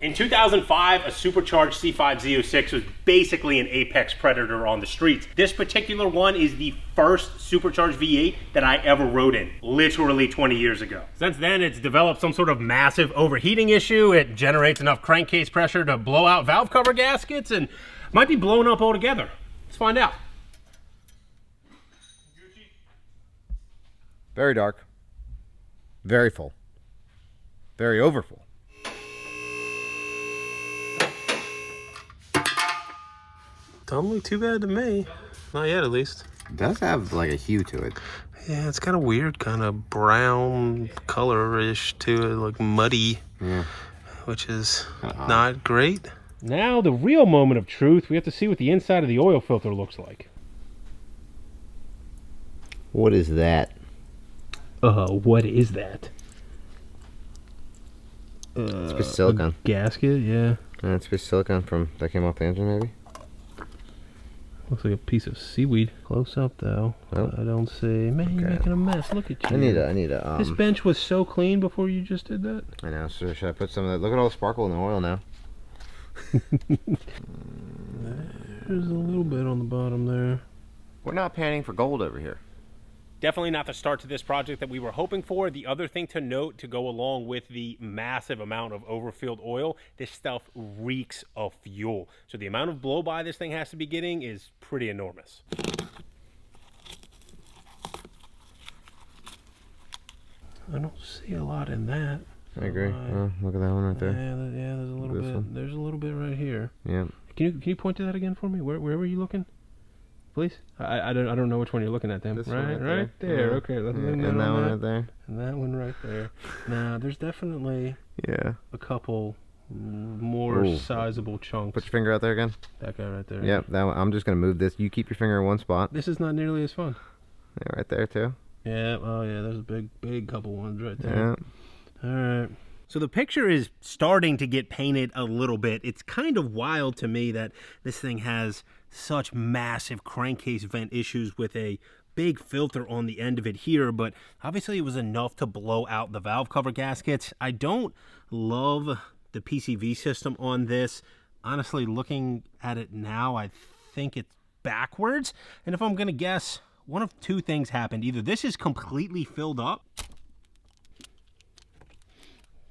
In 2005, a supercharged C5 Z06 was basically an apex predator on the streets. This particular one is the first supercharged V8 that I ever rode in, literally 20 years ago. Since then, it's developed some sort of massive overheating issue. It generates enough crankcase pressure to blow out valve cover gaskets and might be blown up altogether. Let's find out. Very dark, very full, very overfull. Don't look too bad to me. Not yet, at least. It does have like a hue to it. Yeah, it's got a weird kind of brown color-ish to it, like muddy, which is not great. Now, the real moment of truth. We have to see what the inside of the oil filter looks like. What is that? What is that? It's just silicone. Gasket, yeah. It's just silicone from that came off the engine, maybe. Looks like a piece of seaweed. Close up, though. Oh. I don't see. Man, you're making a mess. Look at you. I need a. This bench was so clean before you just did that. I know. So should I put some of that? Look at all the sparkle in the oil now. There's a little bit on the bottom there. We're not panning for gold over here. Definitely not the start to this project that we were hoping for. The other thing to note to go along with the massive amount of overfilled oil, this stuff reeks of fuel. So the amount of blow-by this thing has to be getting is pretty enormous. I don't see a lot in that. I agree. Look at that one right there. Yeah, there's a little bit. One. There's a little bit right here. Yeah. Can you point to that again for me? Where were you looking? Please? I don't know which one you're looking at then. Right there. Yeah. Okay. Let's and that one right there. And that one right there. Now, there's definitely a couple more sizable chunks. Put your finger out there again. That guy right there. Yep, that one. I'm just going to move this. You keep your finger in one spot. This is not nearly as fun. Yeah, right there too. Yeah, oh yeah, there's a big couple ones right there. Yeah. All right. So the picture is starting to get painted a little bit. It's kind of wild to me that this thing has such massive crankcase vent issues with a big filter on the end of it here, but obviously it was enough to blow out the valve cover gaskets. I don't love the PCV system on this. Honestly, looking at it now, I think it's backwards. And if I'm gonna guess, one of two things happened. Either this is completely filled up.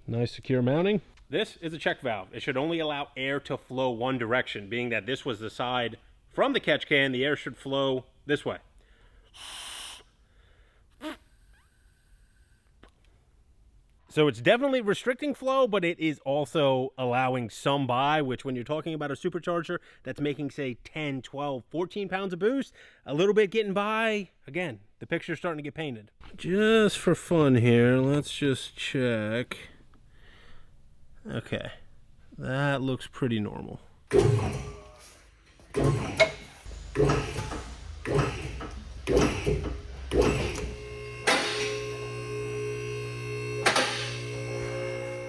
Nice secure mounting. This is a check valve. It should only allow air to flow one direction, being that this was the side from the catch can, the air should flow this way. So it's definitely restricting flow, but it is also allowing some by, which when you're talking about a supercharger that's making, say, 10, 12, 14 pounds of boost, a little bit getting by, again, the picture's starting to get painted. Just for fun here, let's just check. Okay, that looks pretty normal.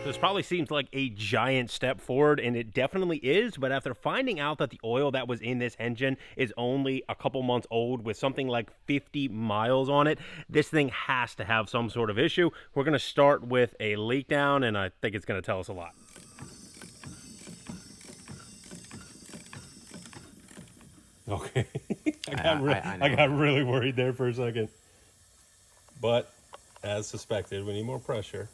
This probably seems like a giant step forward, and it definitely is, but after finding out that the oil that was in this engine is only a couple months old with something like 50 miles on it, this thing has to have some sort of issue. We're going to start with a leak down, and I think it's going to tell us a lot. Okay. I got really worried there for a second. But, as suspected, we need more pressure.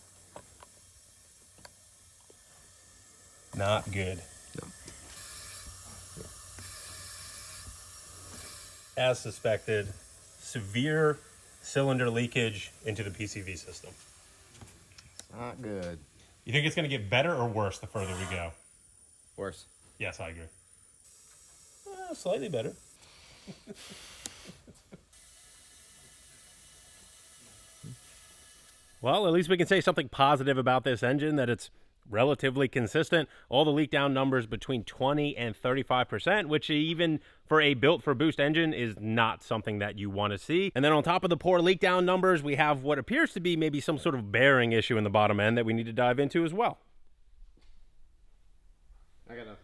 Not good. No. As suspected, severe cylinder leakage into the PCV system. Not good. You think it's going to get better or worse the further we go? Worse. Yes, I agree. Slightly better. Well, at least we can say something positive about this engine, that it's relatively consistent. All the leak down numbers between 20 and 35%, which even for a built for boost engine is not something that you want to see. And then on top of the poor leak down numbers, we have what appears to be maybe some sort of bearing issue in the bottom end that we need to dive into as well. I got nothing.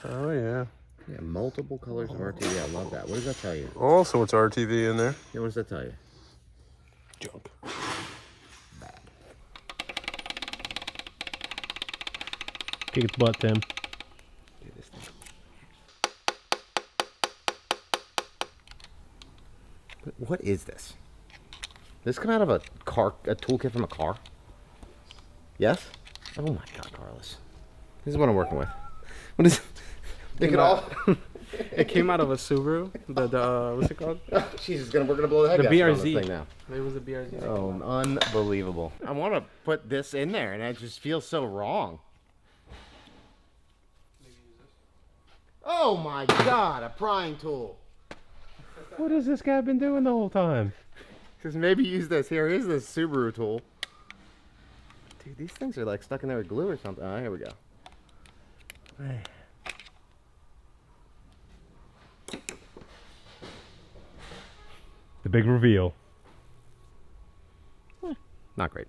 Oh, yeah. Yeah, multiple colors of RTV. I love that. What does that tell you? All sorts of RTV in there. Yeah, what does that tell you? Junk. Bad. Kick its butt, Tim. Do this thing. What is this? This come out of a toolkit from a car? Yes? Oh my God, Carlos. This is what I'm working with. What is it? It came out of a Subaru. What's it called? Jesus, we're gonna blow the head The gasket on this BRZ. thing now. It was a BRZ. Oh, unbelievable. I want to put this in there, and it just feels so wrong. Oh my God, a prying tool. What has this guy been doing the whole time? Just maybe use this. Here's this Subaru tool. Dude, these things are like stuck in there with glue or something. Oh, here we go. Man. The big reveal. Not great.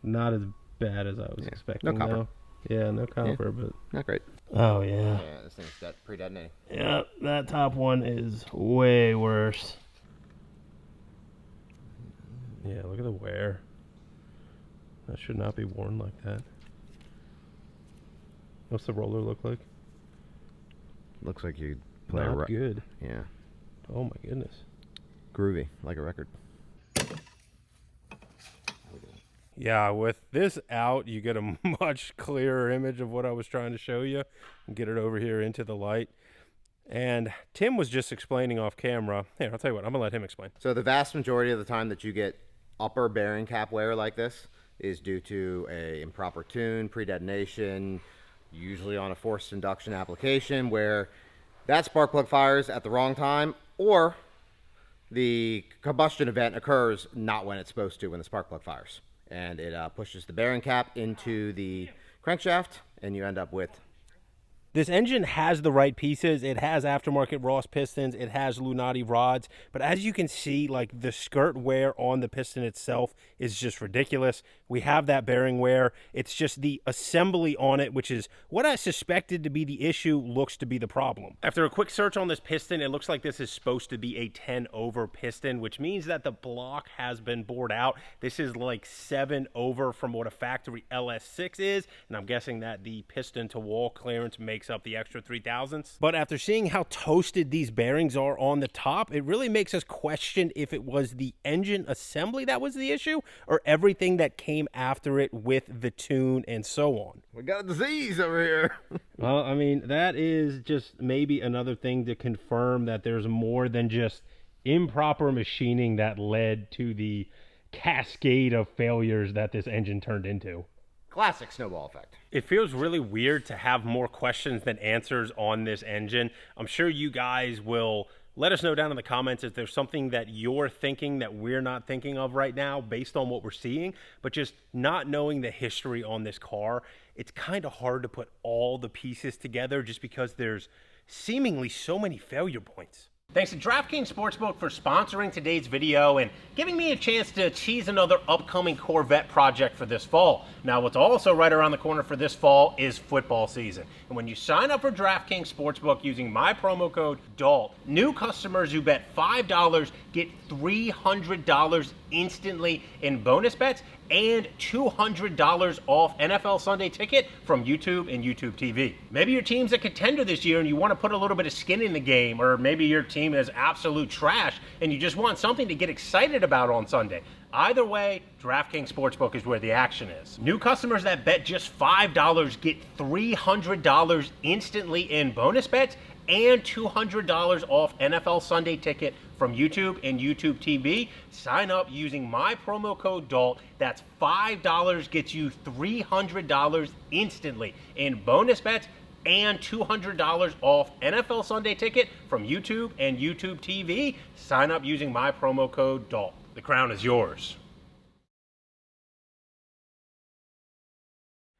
Not as bad as I was expecting. No copper. Though. Yeah, no copper, but Not great. oh yeah. Yeah, this thing's pre-detonating. Yeah, that top one is way worse. Yeah, look at the wear. That should not be worn like that. What's the roller look like? Looks like you play Not good. Yeah. Oh my goodness. Groovy, like a record. Yeah, with this out, you get a much clearer image of what I was trying to show you and get it over here into the light. And Tim was just explaining off camera. Here, I'll tell you what, I'm going to let him explain. So the vast majority of the time that you get upper bearing cap wear like this is due to a improper tune, pre-detonation, usually on a forced induction application where that spark plug fires at the wrong time, or the combustion event occurs not when it's supposed to, when the spark plug fires. And it pushes the bearing cap into the crankshaft, and you end up with... This engine has the right pieces. It has aftermarket Ross pistons. It has Lunati rods. But as you can see, like the skirt wear on the piston itself is just ridiculous. We have that bearing wear. It's just the assembly on it, which is what I suspected to be the issue, looks to be the problem. After a quick search on this piston, it looks like this is supposed to be a 10 over piston, which means that the block has been bored out. This is like 7 over from what a factory Ls6 is. And I'm guessing that the piston to wall clearance makes up the extra 3/1000ths. But after seeing how toasted these bearings are on the top, it really makes us question if it was the engine assembly that was the issue or everything that came after it with the tune and so on. We got a disease over here. Well, I mean, that is just maybe another thing to confirm that there's more than just improper machining that led to the cascade of failures that this engine turned into. Classic snowball effect. It feels really weird to have more questions than answers on this engine. I'm sure you guys will let us know down in the comments if there's something that you're thinking that we're not thinking of right now based on what we're seeing. But just not knowing the history on this car, it's kind of hard to put all the pieces together just because there's seemingly so many failure points. Thanks to DraftKings Sportsbook for sponsoring today's video and giving me a chance to tease another upcoming Corvette project for this fall. Now, what's also right around the corner for this fall is football season. And when you sign up for DraftKings Sportsbook using my promo code DALT, new customers who bet $5 get $300 instantly in bonus bets and $200 off NFL Sunday Ticket from YouTube and YouTube TV. Maybe your team's a contender this year and you want to put a little bit of skin in the game, or maybe your team is absolute trash and you just want something to get excited about on Sunday. Either way, DraftKings Sportsbook is where the action is. New customers that bet just $5 get $300 instantly in bonus bets and $200 off NFL Sunday Ticket from YouTube and YouTube TV. Sign up using my promo code DALT. That's $5 gets you $300 instantly in bonus bets and $200 off NFL Sunday Ticket from YouTube and YouTube TV. Sign up using my promo code DALT. The crown is yours.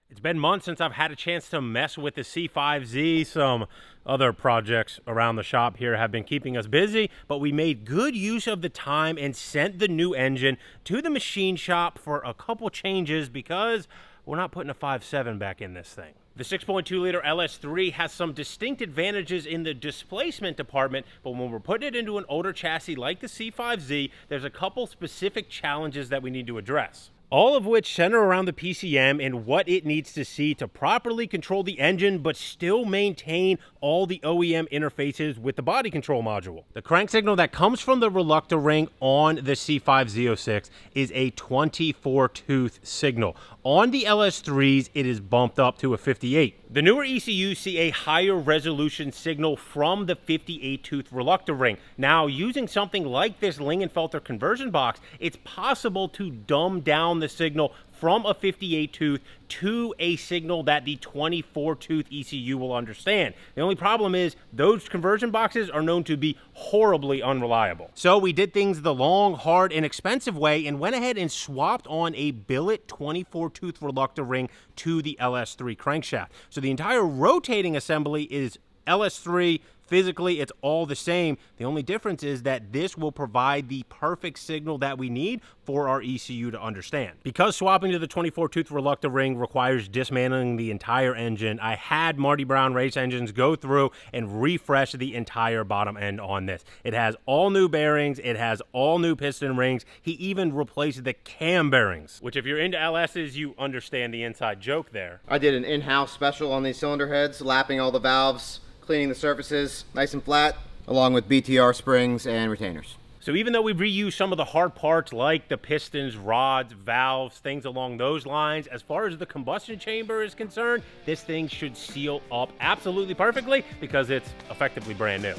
It's been months since I've had a chance to mess with the C5Z. Some other projects around the shop here have been keeping us busy, but we made good use of the time and sent the new engine to the machine shop for a couple changes because we're not putting a 5.7 back in this thing. The 6.2-liter LS3 has some distinct advantages in the displacement department, but when we're putting it into an older chassis like the C5Z, there's a couple specific challenges that we need to address. All of which center around the PCM and what it needs to see to properly control the engine, but still maintain all the OEM interfaces with the body control module. The crank signal that comes from the reluctor ring on the C5 Z06 is a 24-tooth signal. On the LS3s, it is bumped up to a 58. The newer ECUs see a higher resolution signal from the 58-tooth reluctor ring. Now, using something like this Lingenfelter conversion box, it's possible to dumb down the signal from a 58-tooth to a signal that the 24-tooth ECU will understand. The only problem is those conversion boxes are known to be horribly unreliable. So we did things the long, hard, and expensive way and went ahead and swapped on a billet 24-tooth reluctor ring to the LS3 crankshaft. So the entire rotating assembly is LS3. Physically, it's all the same. The only difference is that this will provide the perfect signal that we need for our ECU to understand. Because swapping to the 24-tooth reluctor ring requires dismantling the entire engine, I had Marty Brown Race Engines go through and refresh the entire bottom end on this. It has all new bearings. It has all new piston rings. He even replaced the cam bearings, which if you're into LSs, you understand the inside joke there. I did an in-house special on these cylinder heads, lapping all the valves, cleaning the surfaces nice and flat, along with BTR springs and retainers. So even though we've reused some of the hard parts like the pistons, rods, valves, things along those lines, as far as the combustion chamber is concerned, this thing should seal up absolutely perfectly because it's effectively brand new.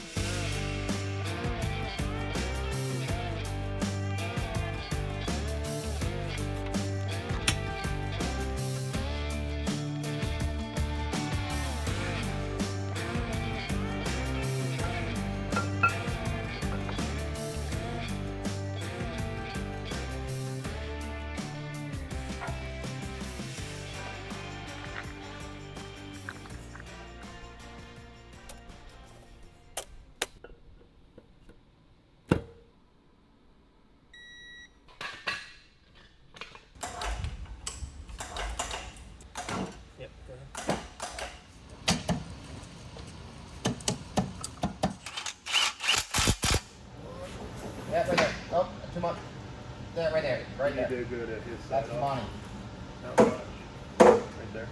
Yeah, right there. Oh, too much. There, right there. Right there. You did good at his That's side. money. Not much. Right there.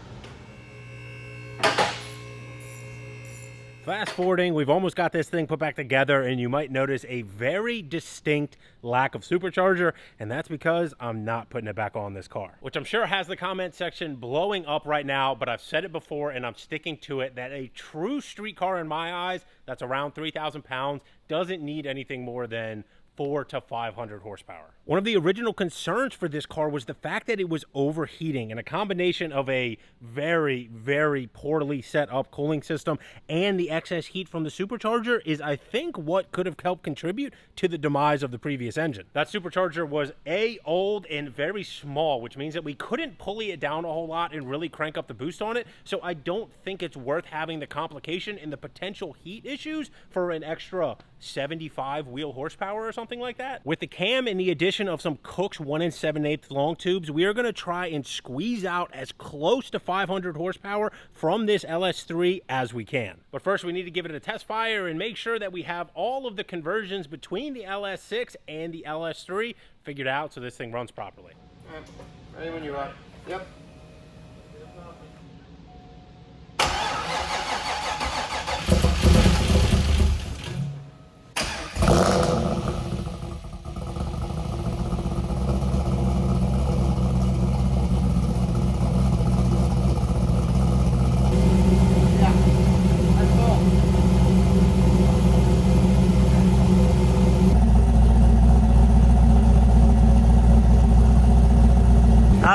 Fast forwarding, we've almost got this thing put back together, and you might notice a very distinct lack of supercharger, and that's because I'm not putting it back on this car, which I'm sure has the comment section blowing up right now, but I've said it before and I'm sticking to it that a true street car in my eyes that's around 3,000 pounds doesn't need anything more than 400 to 500 horsepower. One of the original concerns for this car was the fact that it was overheating, and a combination of a very, very poorly set up cooling system and the excess heat from the supercharger is, I think, what could have helped contribute to the demise of the previous engine. That supercharger was old and very small, which means that we couldn't pulley it down a whole lot and really crank up the boost on it, so I don't think it's worth having the complication and the potential heat issues for an extra 75 wheel horsepower or something like that. With the cam and the addition of some Cook's 1 7/8 long tubes, we are going to try and squeeze out as close to 500 horsepower from this LS3 as we can. But first we need to give it a test fire and make sure that we have all of the conversions between the LS6 and the LS3 figured out so this thing runs properly. All right. Ready when you are. Yep.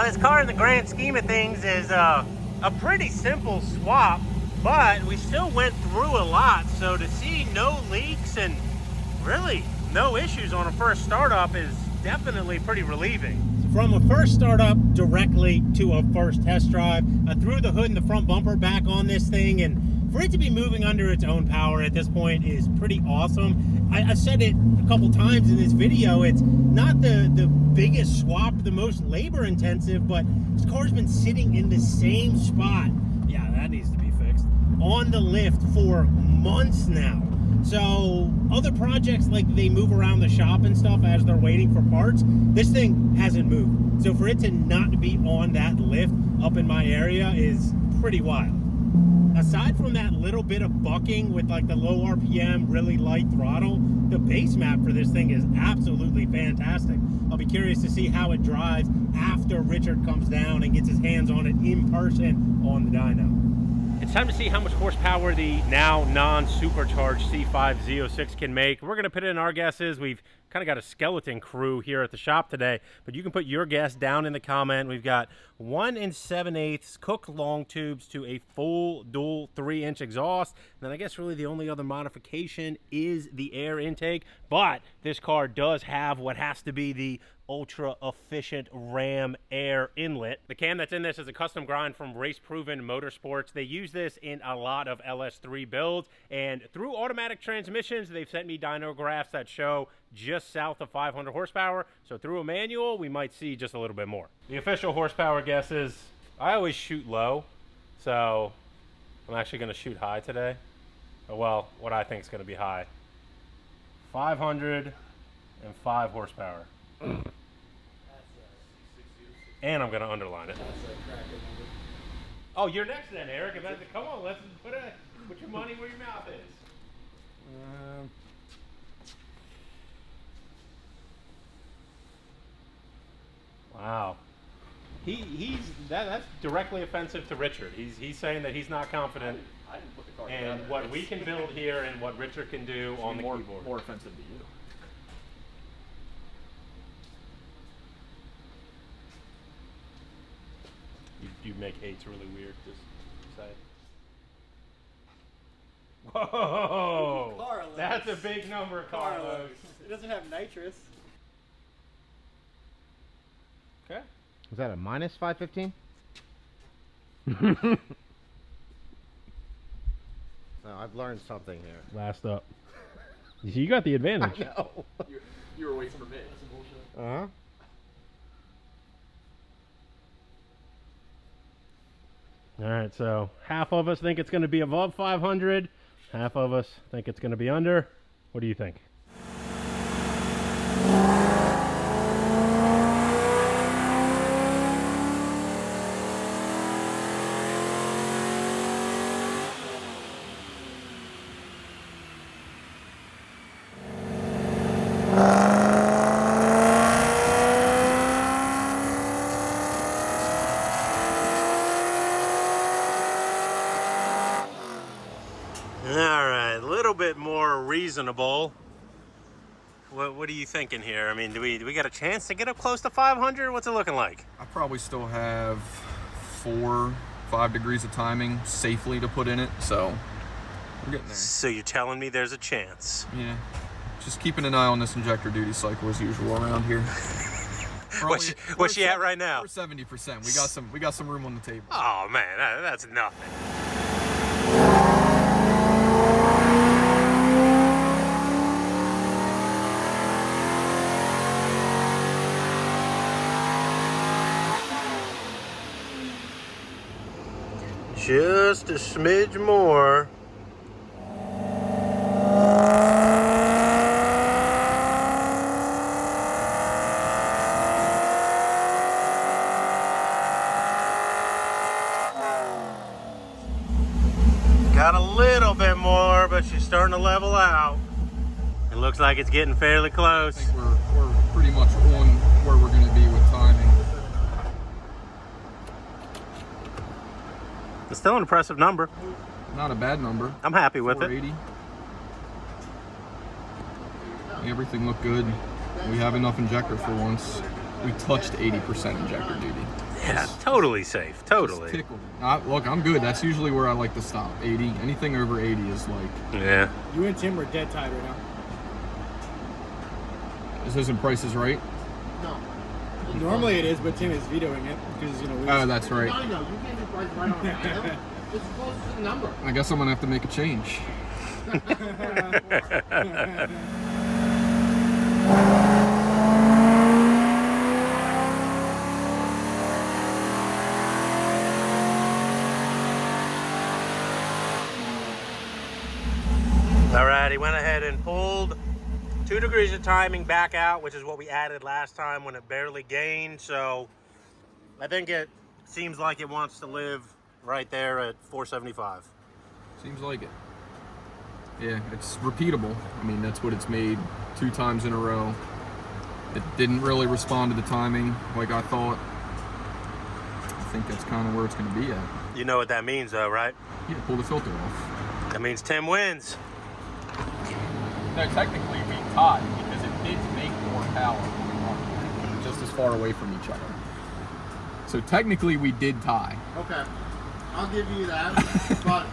This car in the grand scheme of things is a pretty simple swap, but we still went through a lot, so to see no leaks and really no issues on a first startup is definitely pretty relieving. From a first startup directly to a first test drive, I threw the hood and the front bumper back on this thing, and for it to be moving under its own power at this point is pretty awesome. I said it a couple times in this video, it's not the biggest swap, the most labor intensive, but this car's been sitting in the same spot Yeah, that needs to be fixed. On the lift for months now. So other projects, like they move around the shop and stuff as they're waiting for parts. This thing hasn't moved. So for it to not be on that lift up in my area is pretty wild. Aside from that little bit of bucking with like the low RPM, really light throttle, the base map for this thing is absolutely fantastic. I'll be curious to see how it drives after Richard comes down and gets his hands on it in person on the dyno. It's time to see how much horsepower the now non-supercharged C5 Z06 can make. We're going to put in our guesses. We've kind of got a skeleton crew here at the shop today, but you can put your guess down in the comment. We've got 1 7/8 Cook long tubes to a full dual 3-inch exhaust. And then I guess really the only other modification is the air intake, but this car does have what has to be the ultra efficient ram air inlet. The cam that's in this is a custom grind from Race Proven Motorsports. They use this in a lot of LS3 builds, and through automatic transmissions they've sent me dyno graphs that show just south of 500 horsepower. So through a manual we might see just a little bit more. The official horsepower guess is, I always shoot low, so I'm actually going to shoot high today. Well, what I think is going to be high. 505 horsepower. And I'm going to underline it. Oh, you're next then, Eric. Come on, let's put your money where your mouth is. Wow. That's directly offensive to Richard. He's saying that he's not confident in what we can build here and what Richard can do on the keyboard. More offensive to you. You make hates really weird, just say. Whoa! Carlos. That's a big number, Carlos. It doesn't have nitrous. Okay. Was that a minus 515? No, I've learned something here. Last up. You got the advantage. I know. You were waiting for me. Uh-huh. All right, so half of us think it's going to be above 500. Half of us think it's going to be under. What do you think? Reasonable. What are you thinking here? I mean, do we got a chance to get up close to 500? What's it looking like? I probably still have 4-5 degrees of timing safely to put in it, so we're getting there. So you're telling me there's a chance? Yeah, just keeping an eye on this injector duty cycle as usual around here. What's she at right now? We're 70%. We got some room on the table. Oh man, that's nothing. Just a smidge more. Got a little bit more, but she's starting to level out. It looks like it's getting fairly close. I think we're pretty much on where we're going to be with timing. It's still an impressive number. Not a bad number. I'm happy with it. 480. Everything looked good. We have enough injector for once. We touched 80% injector duty. Yeah, totally safe. Totally. Tickled. Look, I'm good. That's usually where I like to stop. 80. Anything over 80 is like... Yeah. You and Tim are dead tied right now. This isn't Price is Right? No. Normally it is, but Tim is vetoing it because, you know... Oh, that's right. I know, you can't be right on that. It's close to the number. I guess I'm going to have to make a change. All right, he went ahead and pulled 2 degrees of timing back out, which is what we added last time when it barely gained. So I think it seems like it wants to live right there at 475. Seems like it. Yeah, it's repeatable. I mean, that's what it's made 2 times in a row. It didn't really respond to the timing like I thought. I think that's kind of where it's going to be at. You know what that means though, right? Yeah, pull the filter off. That means Tim wins. No, technically we tied because it did make more power just as far away from each other. So technically we did tie. Okay, I'll give you that, but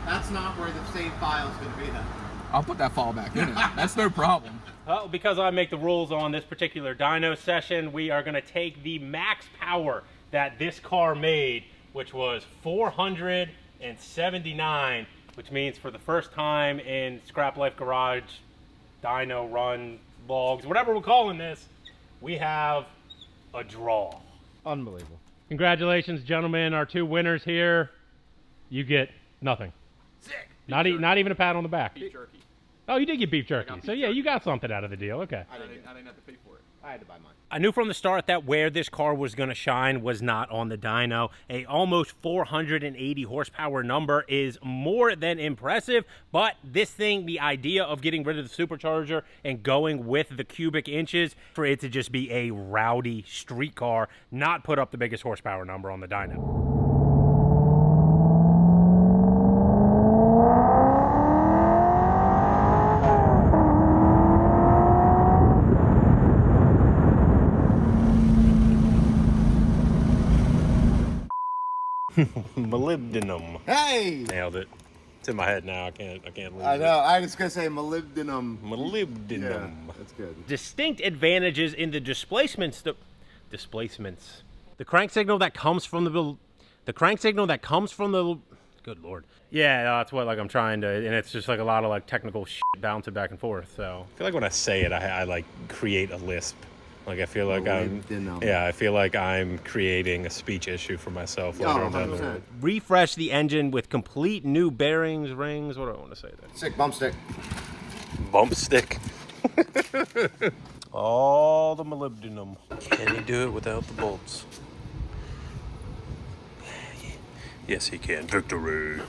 that's not where the save file is going to be then. I'll put that file back in it. That's no problem. Well, because I make the rules on this particular dyno session, we are going to take the max power that this car made, which was 479, which means for the first time in Scrap Life Garage, dyno run, logs, whatever we're calling this, we have a draw. Unbelievable. Congratulations, gentlemen, our 2 winners here. You get nothing. Sick. Not even a pat on the back. Beef jerky. Oh, you did get beef jerky. beef So yeah, jerky. you got something out of the deal. Okay. I didn't have to pay for it. I had to buy mine. I knew from the start that where this car was going to shine was not on the dyno. A almost 480 horsepower number is more than impressive, but this thing, the idea of getting rid of the supercharger and going with the cubic inches for it to just be a rowdy street car, not put up the biggest horsepower number on the dyno. Molybdenum. Hey! Nailed it. It's in my head now. I can't lose I it. know. I was gonna say molybdenum. Molybdenum. Yeah, that's good. Distinct advantages in the displacements. The crank signal that comes from the good lord. Yeah, that's what like I'm trying to, and it's just like a lot of like technical shit bouncing back and forth. So I feel like when I say it, I like create a lisp. Like I feel like I feel like I'm creating a speech issue for myself. Oh, 100%. Refresh the engine with complete new bearings, rings. What do I want to say there? Sick bump stick. Bump stick. All the molybdenum. Can he do it without the bolts? Yes, he can. Victory.